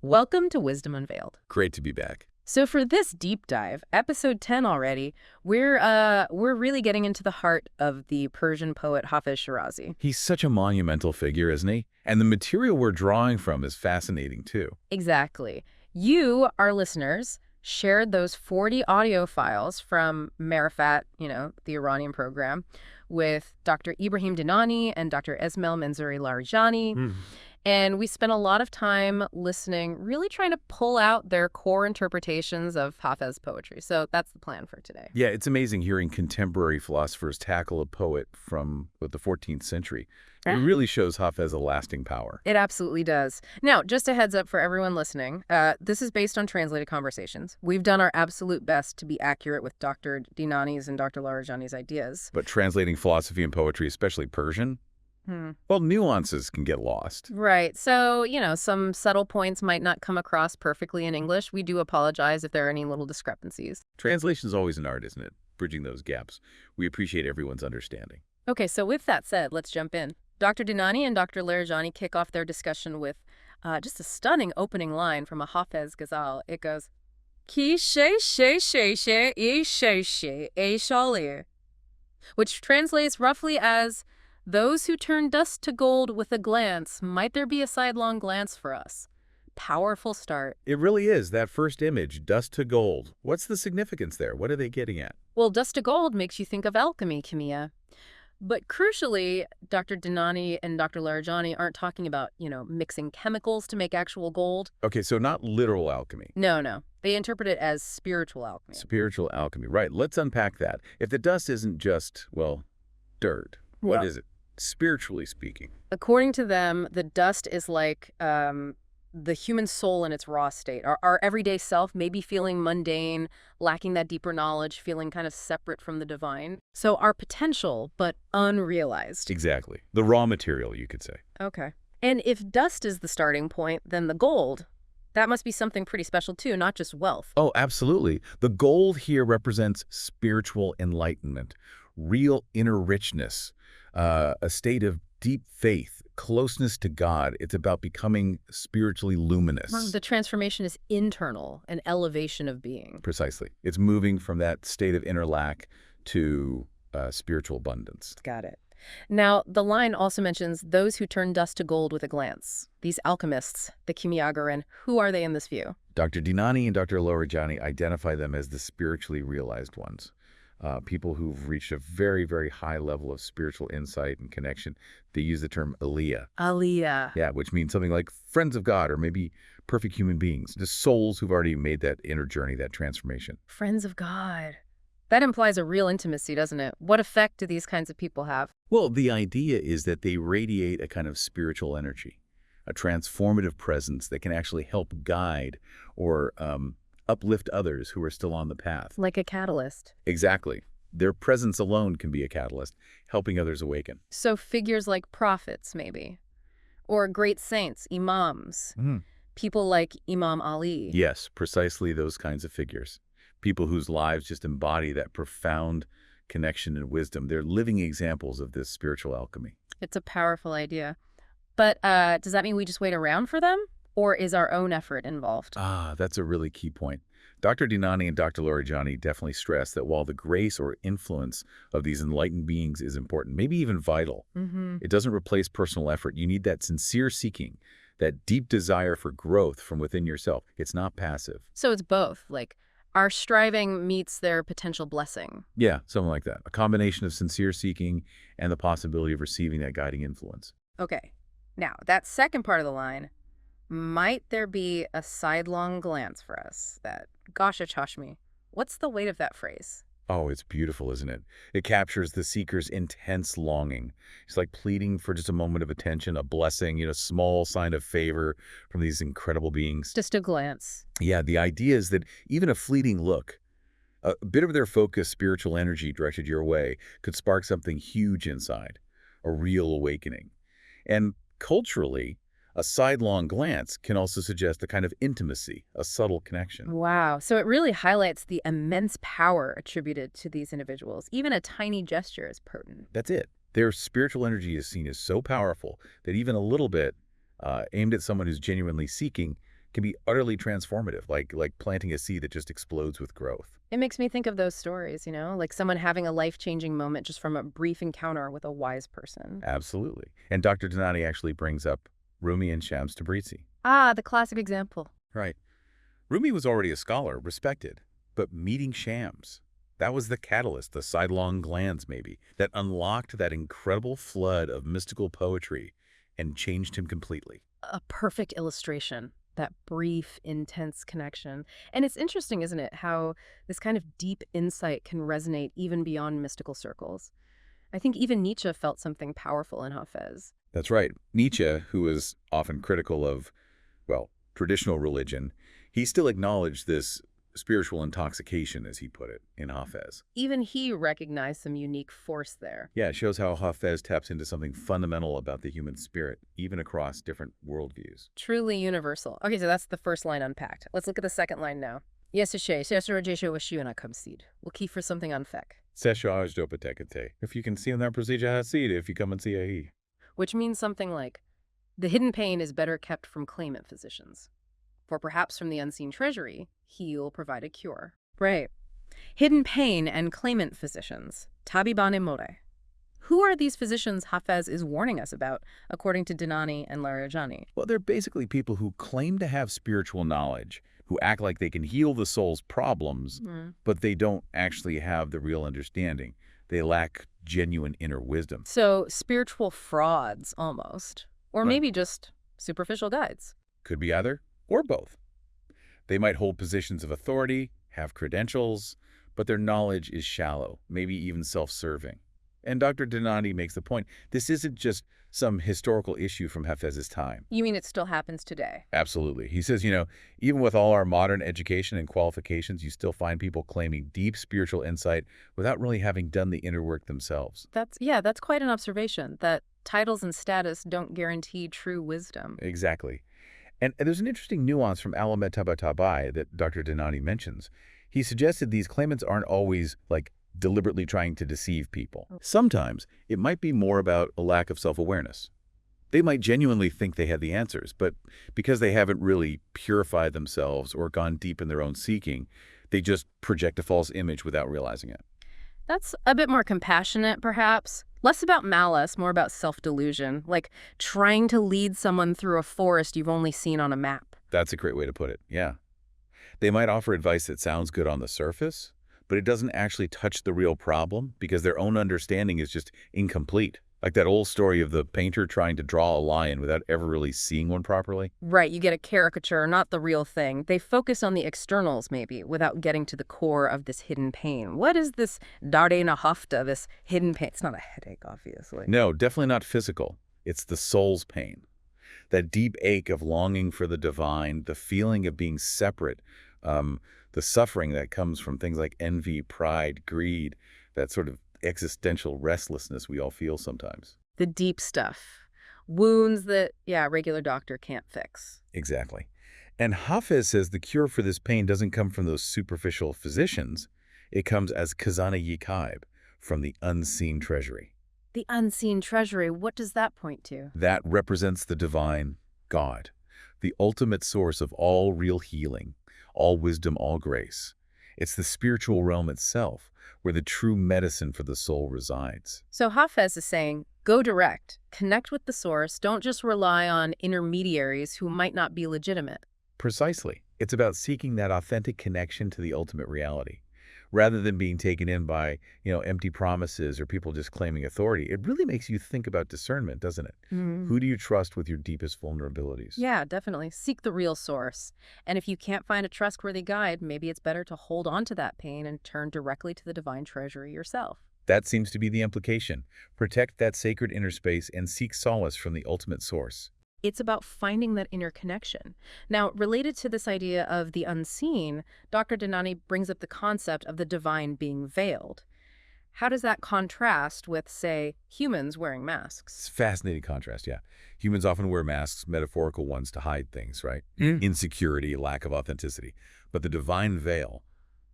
Welcome to Wisdom Unveiled. Great to be back. So for this deep dive, episode 10 already, we're really getting into the heart of the Persian poet Hafez Shirazi. He's such a monumental figure, isn't he? And the material we're drawing from is fascinating, too. Exactly. You, our listeners, shared those 40 audio files from Marifat, the Iranian program, with Dr. Ebrahim Dinani and Dr. Esmail Mansouri Larijani. And we spent a lot of time listening, really trying to pull out their core interpretations of Hafez poetry. So that's the plan for today. Yeah, it's amazing hearing contemporary philosophers tackle a poet from the 14th century. It really shows Hafez a lasting power. It absolutely does. Now, just a heads up for everyone listening, this is based on translated conversations. We've done our absolute best to be accurate with Dr. Dinani's and Dr. Larijani's ideas. But translating philosophy and poetry, especially Persian, well, nuances can get lost. Right. So, some subtle points might not come across perfectly in English. We do apologize if there are any little discrepancies. Translation's always an art, isn't it? Bridging those gaps. We appreciate everyone's understanding. Okay, so with that said, let's jump in. Dr. Dinani and Dr. Larijani kick off their discussion with just a stunning opening line from a Hafez ghazal. It goes, Ki she she she she e she she e shali, which translates roughly as, those who turn dust to gold with a glance, might there be a sidelong glance for us? Powerful start. It really is. That first image, dust to gold. What's the significance there? What are they getting at? Well, dust to gold makes you think of alchemy, Kimia. But crucially, Dr. Dinani and Dr. Larijani aren't talking about, mixing chemicals to make actual gold. Okay, so not literal alchemy. No. They interpret it as spiritual alchemy. Spiritual alchemy. Right. Let's unpack that. If the dust isn't just, dirt, what is it? Spiritually speaking. According to them, the dust is like the human soul in its raw state. Our everyday self may be feeling mundane, lacking that deeper knowledge, feeling kind of separate from the divine. So our potential, but unrealized. Exactly. The raw material, you could say. Okay. And if dust is the starting point, then the gold, that must be something pretty special too, not just wealth. Oh, absolutely. The gold here represents spiritual enlightenment, real inner richness, a state of deep faith, closeness to God. It's about becoming spiritually luminous. The transformation is internal, an elevation of being. Precisely. It's moving from that state of inner lack to spiritual abundance. Got it. Now, the line also mentions those who turn dust to gold with a glance. These alchemists, the Kimiyagaran, who are they in this view? Dr. Dinani and Dr. Larijani identify them as the spiritually realized ones. People who've reached a very, very high level of spiritual insight and connection. They use the term aliyah. Aliyah. Yeah, which means something like friends of God or maybe perfect human beings, just souls who've already made that inner journey, that transformation. Friends of God. That implies a real intimacy, doesn't it? What effect do these kinds of people have? Well, the idea is that they radiate a kind of spiritual energy, a transformative presence that can actually help guide or uplift others who are still on the path. Like a catalyst. Exactly. Their presence alone can be a catalyst, helping others awaken. So figures like prophets, maybe, or great saints, imams, people like Imam Ali. Yes, precisely those kinds of figures. People whose lives just embody that profound connection and wisdom. They're living examples of this spiritual alchemy. It's a powerful idea. But does that mean we just wait around for them? Or is our own effort involved? That's a really key point. Dr. Dinani and Dr. Larijani definitely stress that while the grace or influence of these enlightened beings is important, maybe even vital, it doesn't replace personal effort. You need that sincere seeking, that deep desire for growth from within yourself. It's not passive. So it's both, like our striving meets their potential blessing. Yeah, something like that. A combination of sincere seeking and the possibility of receiving that guiding influence. Okay. Now, that second part of the line, might there be a sidelong glance for us? That Goshe-ye Chashm. What's the weight of that phrase? Oh, it's beautiful, isn't it? It captures the seeker's intense longing. It's like pleading for just a moment of attention, a blessing, small sign of favor from these incredible beings. Just a glance. Yeah, the idea is that even a fleeting look, a bit of their focused spiritual energy directed your way could spark something huge inside, a real awakening. And culturally, a sidelong glance can also suggest a kind of intimacy, a subtle connection. Wow. So it really highlights the immense power attributed to these individuals. Even a tiny gesture is potent. That's it. Their spiritual energy is seen as so powerful that even a little bit aimed at someone who's genuinely seeking can be utterly transformative, like planting a seed that just explodes with growth. It makes me think of those stories, like someone having a life-changing moment just from a brief encounter with a wise person. Absolutely. And Dr. Dinani actually brings up Rumi and Shams Tabrizi. Ah, the classic example. Right. Rumi was already a scholar, respected, but meeting Shams, that was the catalyst, the Sidelong Glance maybe, that unlocked that incredible flood of mystical poetry and changed him completely. A perfect illustration, that brief, intense connection. And it's interesting, isn't it, how this kind of deep insight can resonate even beyond mystical circles. I think even Nietzsche felt something powerful in Hafez. That's right. Nietzsche, who was often critical of, well, traditional religion, he still acknowledged this spiritual intoxication, as he put it, in Hafez. Even he recognized some unique force there. Yeah, it shows how Hafez taps into something fundamental about the human spirit, even across different worldviews. Truly universal. Okay, so that's the first line unpacked. Let's look at the second line now. Yes, we'll key for something unfek. If you can see in that procedure, if you come and see a Which means something like, the hidden pain is better kept from claimant physicians. For perhaps from the unseen treasury, he'll provide a cure. Right. Hidden pain and claimant physicians. Tabibane more. Who are these physicians Hafez is warning us about, according to Dinani and Larijani? Well, they're basically people who claim to have spiritual knowledge, who act like they can heal the soul's problems, but they don't actually have the real understanding. They lack genuine inner wisdom. So spiritual frauds, almost. Or Right. maybe just superficial guides. Could be either or both. They might hold positions of authority, have credentials, but their knowledge is shallow, maybe even self-serving. And Dr. Dinani makes the point, this isn't just some historical issue from Hafez's time. You mean it still happens today? Absolutely. He says, even with all our modern education and qualifications, you still find people claiming deep spiritual insight without really having done the inner work themselves. That's quite an observation, that titles and status don't guarantee true wisdom. Exactly. And there's an interesting nuance from Alamed Tabatabai that Dr. Dinani mentions. He suggested these claimants aren't always, deliberately trying to deceive people. Sometimes it might be more about a lack of self-awareness. They might genuinely think they have the answers, but because they haven't really purified themselves or gone deep in their own seeking, they just project a false image without realizing it. That's a bit more compassionate, perhaps. Less about malice, more about self-delusion, like trying to lead someone through a forest you've only seen on a map. That's a great way to put it, yeah. They might offer advice that sounds good on the surface, but it doesn't actually touch the real problem because their own understanding is just incomplete. Like that old story of the painter trying to draw a lion without ever really seeing one properly. Right, you get a caricature, not the real thing. They focus on the externals, maybe, without getting to the core of this hidden pain. What is this Nahufta, this hidden pain? It's not a headache, obviously. No, definitely not physical. It's the soul's pain. That deep ache of longing for the divine, the feeling of being separate, the suffering that comes from things like envy, pride, greed, that sort of existential restlessness we all feel sometimes. The deep stuff. Wounds that, a regular doctor can't fix. Exactly. And Hafez says the cure for this pain doesn't come from those superficial physicians. It comes as Khazane-ye Ghayb, from the unseen treasury. The unseen treasury, what does that point to? That represents the divine, God, the ultimate source of all real healing, all wisdom, all grace. It's the spiritual realm itself, where the true medicine for the soul resides. So Hafez is saying, go direct, connect with the source, don't just rely on intermediaries who might not be legitimate. Precisely. It's about seeking that authentic connection to the ultimate reality. Rather than being taken in by, empty promises or people just claiming authority, it really makes you think about discernment, doesn't it? Who do you trust with your deepest vulnerabilities? Yeah, definitely. Seek the real source. And if you can't find a trustworthy guide, maybe it's better to hold on to that pain and turn directly to the divine treasury yourself. That seems to be the implication. Protect that sacred inner space and seek solace from the ultimate source. It's about finding that inner connection. Now, related to this idea of the unseen, Dr. Dinani brings up the concept of the divine being veiled. How does that contrast with, say, humans wearing masks? It's a fascinating contrast, yeah. Humans often wear masks, metaphorical ones, to hide things, right? Insecurity, lack of authenticity. But the divine veil,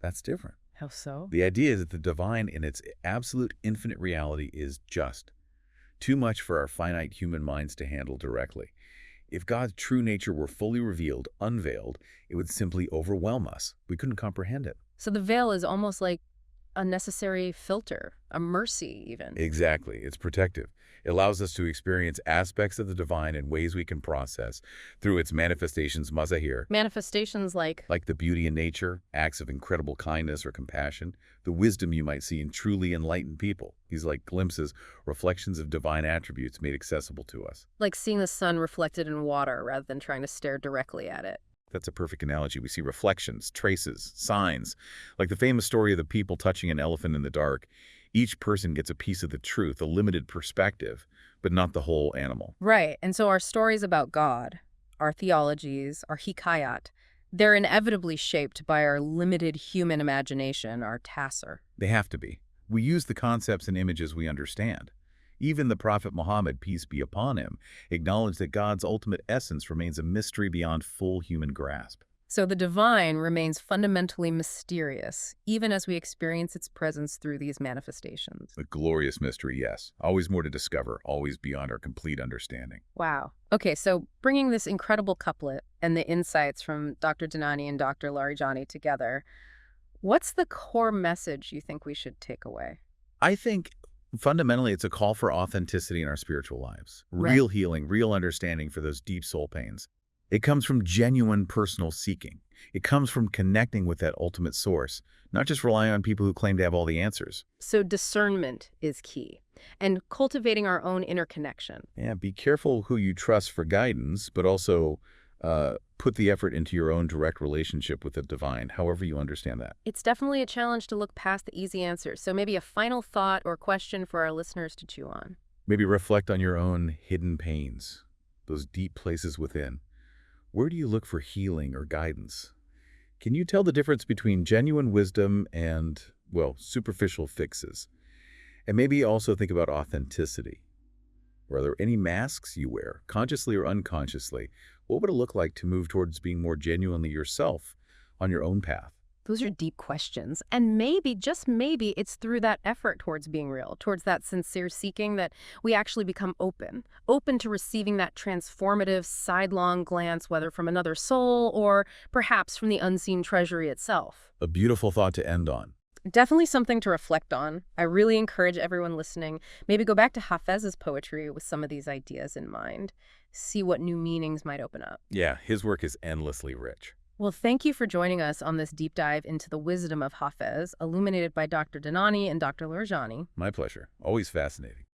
that's different. How so? The idea is that the divine in its absolute infinite reality is just. Too much for our finite human minds to handle directly. If God's true nature were fully revealed, unveiled, it would simply overwhelm us. We couldn't comprehend it. So the veil is almost like a necessary filter, a mercy even. Exactly. It's protective. It allows us to experience aspects of the divine in ways we can process through its manifestations, mazahir, Manifestations like, like the beauty in nature, acts of incredible kindness or compassion, the wisdom you might see in truly enlightened people. These like glimpses, reflections of divine attributes made accessible to us. like seeing the sun reflected in water rather than trying to stare directly at it. That's a perfect analogy. We see reflections, traces, signs. Like the famous story of the people touching an elephant in the dark. Each person gets a piece of the truth, a limited perspective, but not the whole animal. Right, and so our stories about God, our theologies, our hikayat, they're inevitably shaped by our limited human imagination, our tasser. They have to be. We use the concepts and images we understand. Even the Prophet Muhammad, peace be upon him, acknowledged that God's ultimate essence remains a mystery beyond full human grasp. So the divine remains fundamentally mysterious, even as we experience its presence through these manifestations. A glorious mystery, yes. Always more to discover, always beyond our complete understanding. Wow. Okay, so bringing this incredible couplet and the insights from Dr. Dinani and Dr. Larijani together, what's the core message you think we should take away? I think fundamentally it's a call for authenticity in our spiritual lives. Right. Real healing, real understanding for those deep soul pains. It comes from genuine personal seeking. It comes from connecting with that ultimate source, not just relying on people who claim to have all the answers. So discernment is key, and cultivating our own inner connection. Yeah, be careful who you trust for guidance, but also put the effort into your own direct relationship with the divine, however you understand that. It's definitely a challenge to look past the easy answers, so maybe a final thought or question for our listeners to chew on. Maybe reflect on your own hidden pains, those deep places within. Where do you look for healing or guidance? Can you tell the difference between genuine wisdom and, well, superficial fixes? And maybe also think about authenticity. Are there any masks you wear, consciously or unconsciously? What would it look like to move towards being more genuinely yourself on your own path? Those are deep questions. And maybe, just maybe, it's through that effort towards being real, towards that sincere seeking, that we actually become open to receiving that transformative sidelong glance, whether from another soul or perhaps from the unseen treasury itself. A beautiful thought to end on. Definitely something to reflect on. I really encourage everyone listening, maybe go back to Hafez's poetry with some of these ideas in mind. See what new meanings might open up. Yeah, his work is endlessly rich. Well, thank you for joining us on this deep dive into the wisdom of Hafez, illuminated by Dr. Dinani and Dr. Larijani. My pleasure. Always fascinating.